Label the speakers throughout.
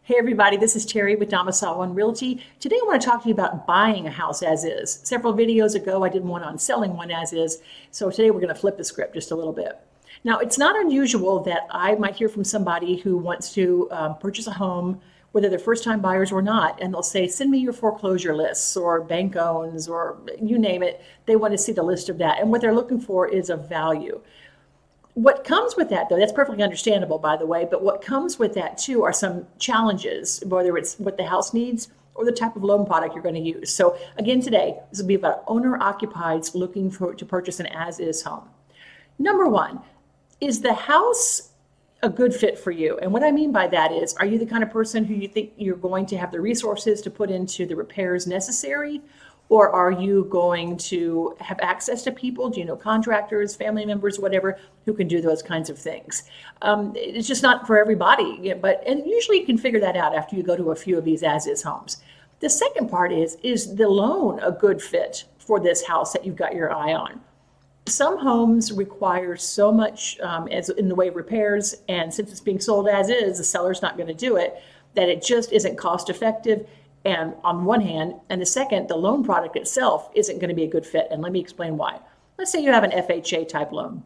Speaker 1: Hey everybody, this is Terry with Domicile One Realty. Today I want to talk to you about buying a house as is. Several videos ago I did one on selling one as is, so today we're going to flip the script just a little bit. Now it's not unusual that I might hear from somebody who wants to purchase a home, whether they're first-time buyers or not, and they'll say, send me your foreclosure lists or bank owns or you name it. They want to see the list of that, and what they're looking for is a value. What comes with that, though, that's perfectly understandable, by the way, but what comes with that, too, are some challenges, whether it's what the house needs or the type of loan product you're going to use. So, again, today, this will be about owner-occupieds looking to purchase an as-is home. Number one, is the house a good fit for you? And what I mean by that is, are you the kind of person who you think you're going to have the resources to put into the repairs necessary? Or are you going to have access to people, do you know, contractors, family members, whatever, who can do those kinds of things? It's just not for everybody, and usually you can figure that out after you go to a few of these as-is homes. The second part is the loan a good fit for this house that you've got your eye on? Some homes require so much as in the way of repairs, and since it's being sold as is, the seller's not going to do it, that it just isn't cost effective. And on one hand, and the second, the loan product itself isn't going to be a good fit. And let me explain why. Let's say you have an FHA type loan.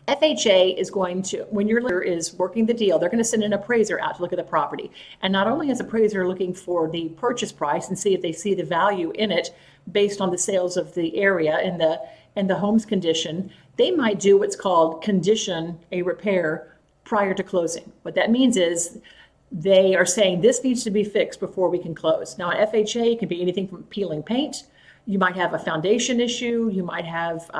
Speaker 1: FHA is going to, when your lender is working the deal, they're going to send an appraiser out to look at the property. And not only is the appraiser looking for the purchase price and see if they see the value in it based on the sales of the area and the home's condition, they might do what's called condition a repair prior to closing. What that means is they are saying this needs to be fixed before we can close. Now, an FHA can be anything from peeling paint. You might have a foundation issue. You might have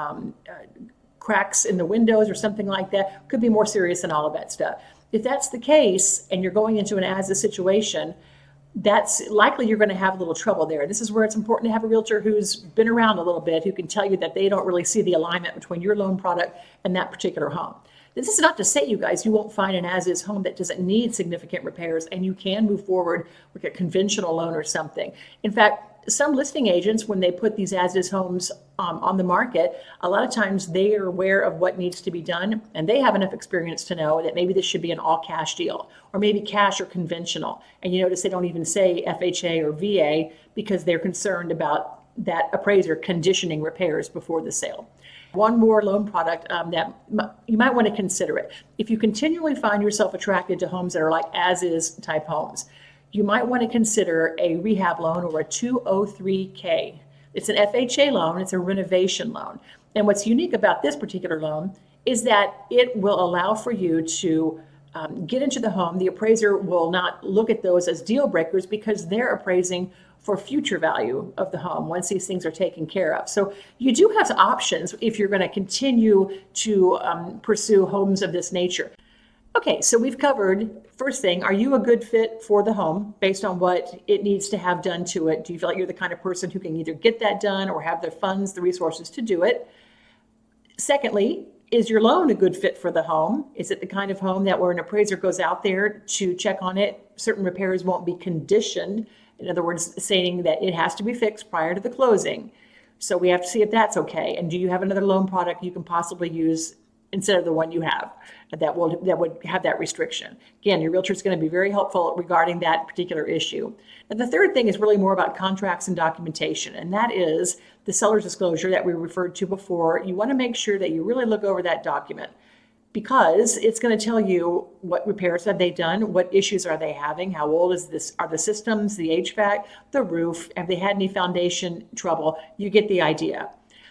Speaker 1: cracks in the windows or something like that. Could be more serious than all of that stuff. If that's the case and you're going into an as-is situation, that's likely you're going to have a little trouble there. This is where it's important to have a realtor who's been around a little bit, who can tell you that they don't really see the alignment between your loan product and that particular home. This is not to say, you guys, you won't find an as-is home that doesn't need significant repairs and you can move forward with a conventional loan or something. In fact, some listing agents, when they put these as-is homes on the market, a lot of times they are aware of what needs to be done and they have enough experience to know that maybe this should be an all-cash deal or maybe cash or conventional. And you notice they don't even say FHA or VA because they're concerned about that appraiser conditioning repairs before the sale. One more loan product that you might want to consider it. If you continually find yourself attracted to homes that are like as-is type homes, you might want to consider a rehab loan or a 203K. It's an FHA loan, it's a renovation loan. And what's unique about this particular loan is that it will allow for you to get into the home. The appraiser will not look at those as deal breakers because they're appraising for future value of the home once these things are taken care of. So you do have options if you're going to continue to pursue homes of this nature. Okay, so we've covered, first thing, are you a good fit for the home based on what it needs to have done to it? Do you feel like you're the kind of person who can either get that done or have the funds, the resources to do it? Secondly, is your loan a good fit for the home? Is it the kind of home that where an appraiser goes out there to check on it, certain repairs won't be conditioned? In other words, saying that it has to be fixed prior to the closing. So we have to see if that's okay. And do you have another loan product you can possibly use instead of the one you have that would have that restriction? Again, your realtor is going to be very helpful regarding that particular issue. And the third thing is really more about contracts and documentation, and that is the seller's disclosure that we referred to before. You want to make sure that you really look over that document, because it's going to tell you what repairs have they done, what issues are they having, how old are the systems, the HVAC, the roof, have they had any foundation trouble? You get the idea.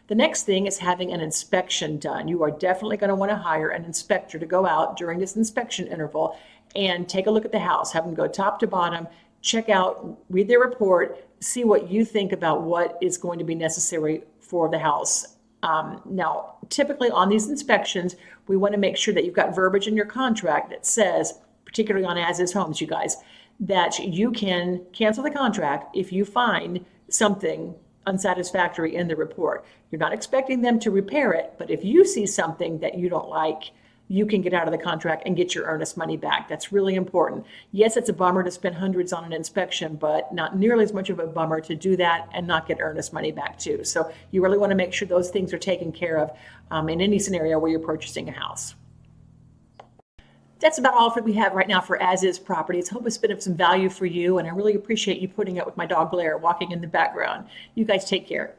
Speaker 1: The next thing is having an inspection done. You are definitely going to want to hire an inspector to go out during this inspection interval and take a look at the house, have them go top to bottom, check out, read their report, see what you think about what is going to be necessary for the house. Now, typically on these inspections, we want to make sure that you've got verbiage in your contract that says, particularly on as-is homes, you guys, that you can cancel the contract if you find something unsatisfactory in the report. You're not expecting them to repair it, but if you see something that you don't like, you can get out of the contract and get your earnest money back. That's really important. Yes, it's a bummer to spend hundreds on an inspection, but not nearly as much of a bummer to do that and not get earnest money back too. So you really want to make sure those things are taken care of in any scenario where you're purchasing a house. That's about all that we have right now for as-is properties. Hope it's been of some value for you, and I really appreciate you putting up with my dog Blair walking in the background. You guys take care.